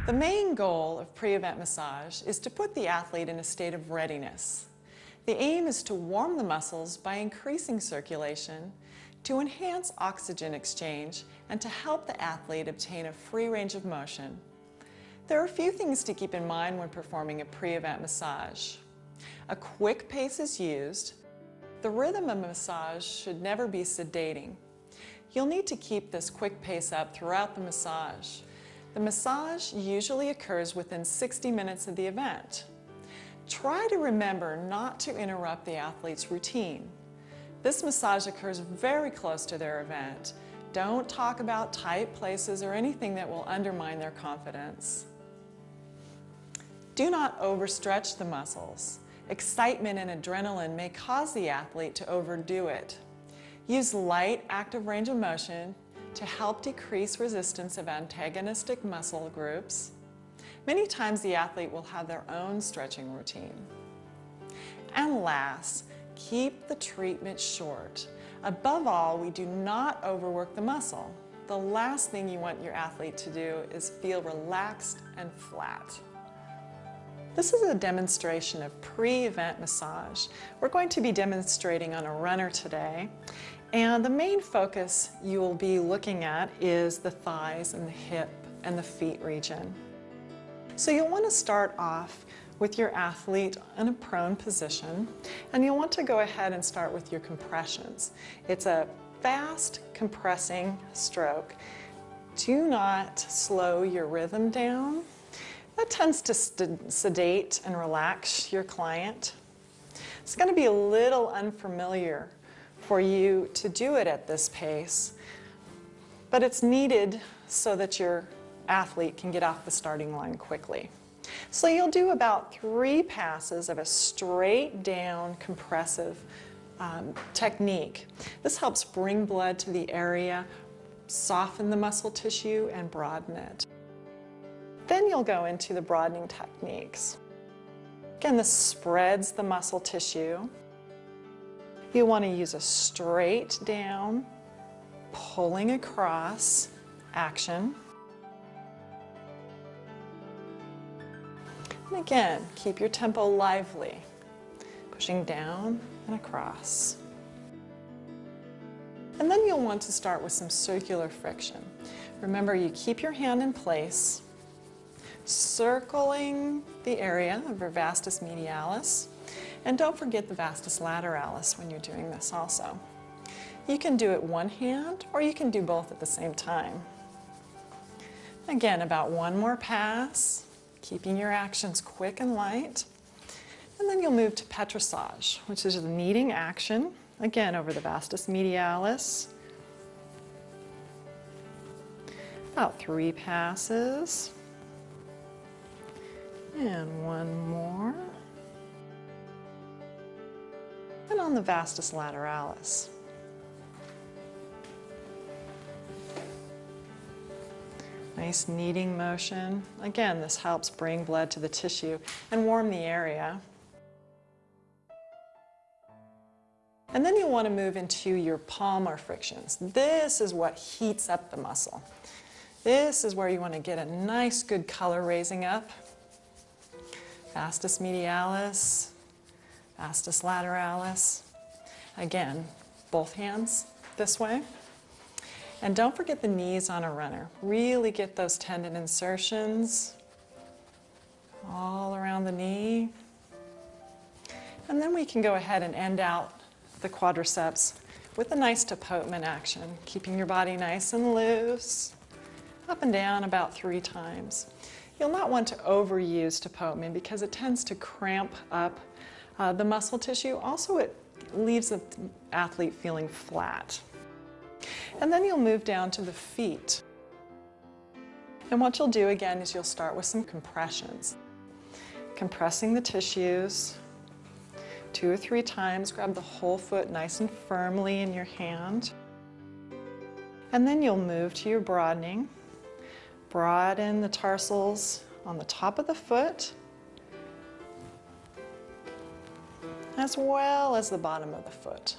The main goal of pre-event massage is to put the athlete in a state of readiness. The aim is to warm the muscles by increasing circulation, to enhance oxygen exchange, and to help the athlete obtain a free range of motion. There are a few things to keep in mind when performing a pre-event massage. A quick pace is used. The rhythm of massage should never be sedating. You'll need to keep this quick pace up throughout the massage. The massage usually occurs within 60 minutes of the event. Try to remember not to interrupt the athlete's routine. This massage occurs very close to their event. Don't talk about tight places or anything that will undermine their confidence. Do not overstretch the muscles. Excitement and adrenaline may cause the athlete to overdo it. Use light, active range of motion to help decrease resistance of antagonistic muscle groups. Many times the athlete will have their own stretching routine. And last, keep the treatment short. Above all, we do not overwork the muscle. The last thing you want your athlete to do is feel relaxed and flat. This is a demonstration of pre-event massage. We're going to be demonstrating on a runner today. And the main focus you will be looking at is the thighs and the hip and the feet region. So you'll want to start off with your athlete in a prone position, and you'll want to go ahead and start with your compressions. It's a fast compressing stroke. Do not slow your rhythm down. That tends to sedate and relax your client. It's going to be a little unfamiliar for you to do it at this pace, but it's needed so that your athlete can get off the starting line quickly. So you'll do about 3 passes of a straight down compressive technique. This helps bring blood to the area, soften the muscle tissue, and broaden it. Then you'll go into the broadening techniques. Again, this spreads the muscle tissue. You want to use a straight down, pulling across action. And again, keep your tempo lively, pushing down and across. And then you'll want to start with some circular friction. Remember, you keep your hand in place, circling the area of your vastus medialis. And don't forget the vastus lateralis when you're doing this also. You can do it one hand, or you can do both at the same time. Again, about 1 more pass, keeping your actions quick and light. And then you'll move to petrissage, which is the kneading action, again over the vastus medialis. About 3 passes. And 1 more. And on the vastus lateralis. Nice kneading motion. Again, this helps bring blood to the tissue and warm the area. And then you'll want to move into your palmar frictions. This is what heats up the muscle. This is where you want to get a nice good color raising up. Vastus medialis, vastus lateralis. Again, both hands this way. And don't forget the knees on a runner. Really get those tendon insertions all around the knee. And then we can go ahead and end out the quadriceps with a nice tapotement action, keeping your body nice and loose, up and down about 3 times. You'll not want to overuse tapotement because it tends to cramp up the muscle tissue. Also, it leaves the athlete feeling flat. And then you'll move down to the feet. And what you'll do again is you'll start with some compressions. Compressing the tissues 2 or 3 times, grab the whole foot nice and firmly in your hand. And then you'll move to your broadening. Broaden the tarsals on the top of the foot, as well as the bottom of the foot.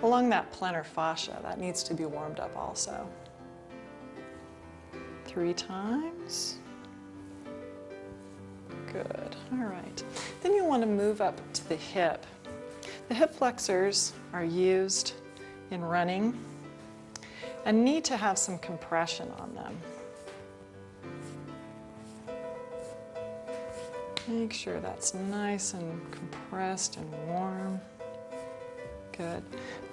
Along that plantar fascia, that needs to be warmed up also. 3 times. Good, all right. Then you want to move up to the hip. The hip flexors are used in running and need to have some compression on them. Make sure that's nice and compressed and warm. Good.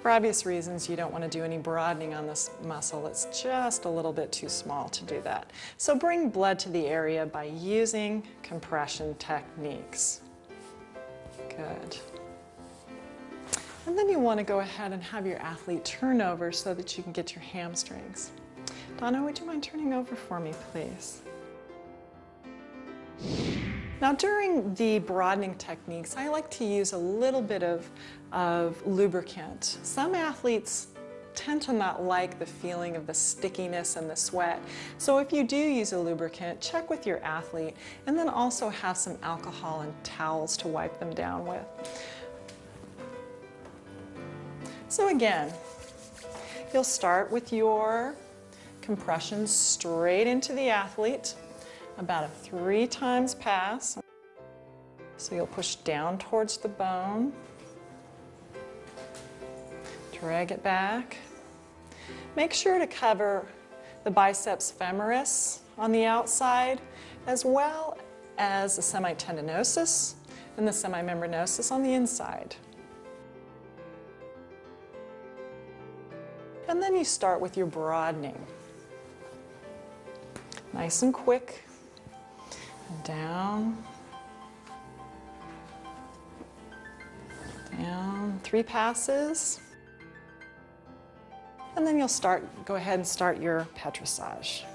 For obvious reasons, you don't want to do any broadening on this muscle. It's just a little bit too small to do that. So bring blood to the area by using compression techniques. Good. And then you want to go ahead and have your athlete turn over so that you can get your hamstrings. Donna, would you mind turning over for me, please? Now during the broadening techniques, I like to use a little bit of lubricant. Some athletes tend to not like the feeling of the stickiness and the sweat. So if you do use a lubricant, check with your athlete and then also have some alcohol and towels to wipe them down with. So again, you'll start with your compressions straight into the athlete. About a 3 times pass. So you'll push down towards the bone, drag it back. Make sure to cover the biceps femoris on the outside, as well as the semitendinosus and the semimembranosus on the inside. And then you start with your broadening. Nice and quick. Down, down, 3 passes. And then you'll go ahead and start your petrissage.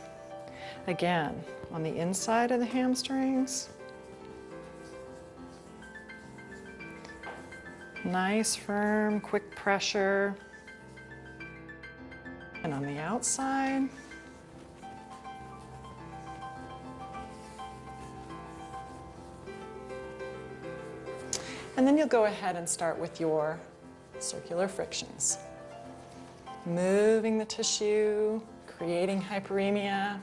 Again, on the inside of the hamstrings. Nice, firm, quick pressure. And on the outside. And then you'll go ahead and start with your circular frictions. Moving the tissue, creating hyperemia.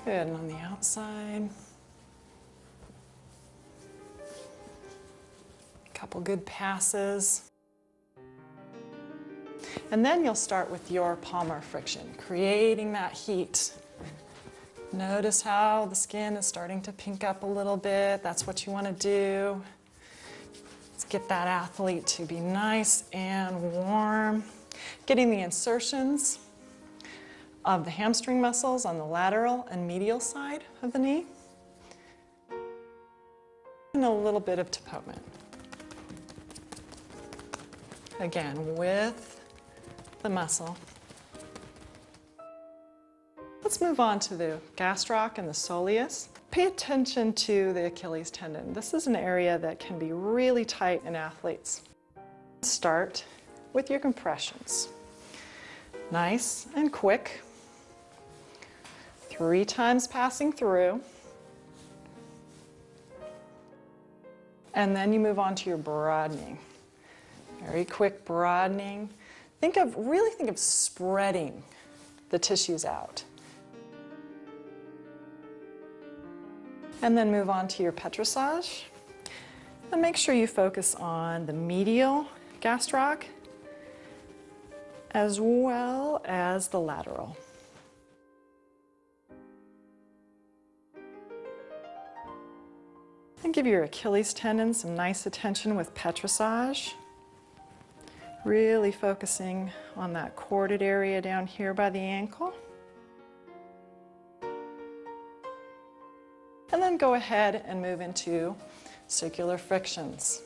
Good, and on the outside. A couple good passes. And then you'll start with your palmar friction, creating that heat. Notice how the skin is starting to pink up a little bit. That's what you want to do. Let's get that athlete to be nice and warm. Getting the insertions of the hamstring muscles on the lateral and medial side of the knee. And a little bit of tapotement. Again, with the muscle. Let's move on to the gastroc and the soleus. Pay attention to the Achilles tendon. This is an area that can be really tight in athletes. Start with your compressions. Nice and quick. 3 times passing through. And then you move on to your broadening. Very quick broadening. Really think of spreading the tissues out. And then move on to your petrissage. And make sure you focus on the medial gastroc as well as the lateral. And give your Achilles tendon some nice attention with petrissage. Really focusing on that corded area down here by the ankle. And then go ahead and move into circular frictions.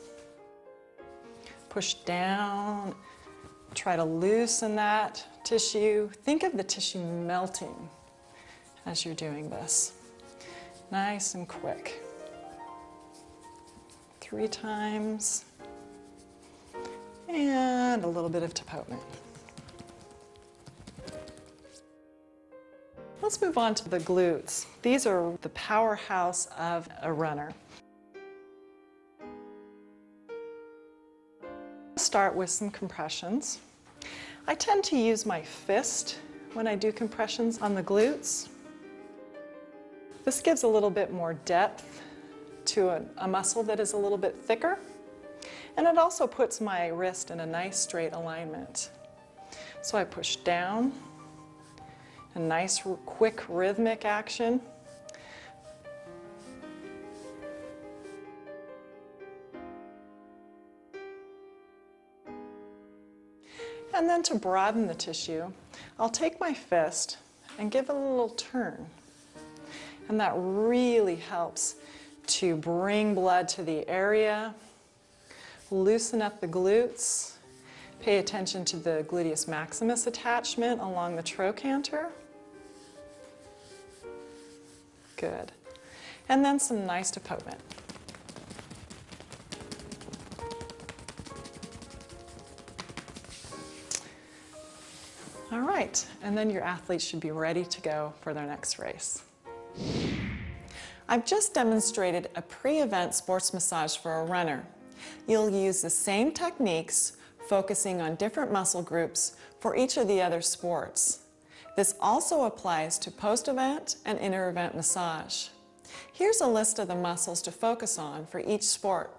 Push down, try to loosen that tissue. Think of the tissue melting as you're doing this. Nice and quick. 3 times. And a little bit of tapotement. Let's move on to the glutes. These are the powerhouse of a runner. Start with some compressions. I tend to use my fist when I do compressions on the glutes. This gives a little bit more depth to a muscle that is a little bit thicker, and it also puts my wrist in a nice straight alignment. So I push down, a nice quick rhythmic action. And then to broaden the tissue, I'll take my fist and give it a little turn. And that really helps to bring blood to the area, loosen up the glutes, pay attention to the gluteus maximus attachment along the trochanter. Good. And then some nice deportment. All right, and then your athlete should be ready to go for their next race. I've just demonstrated a pre-event sports massage for a runner. You'll use the same techniques, focusing on different muscle groups for each of the other sports. This also applies to post-event and inter-event massage. Here's a list of the muscles to focus on for each sport.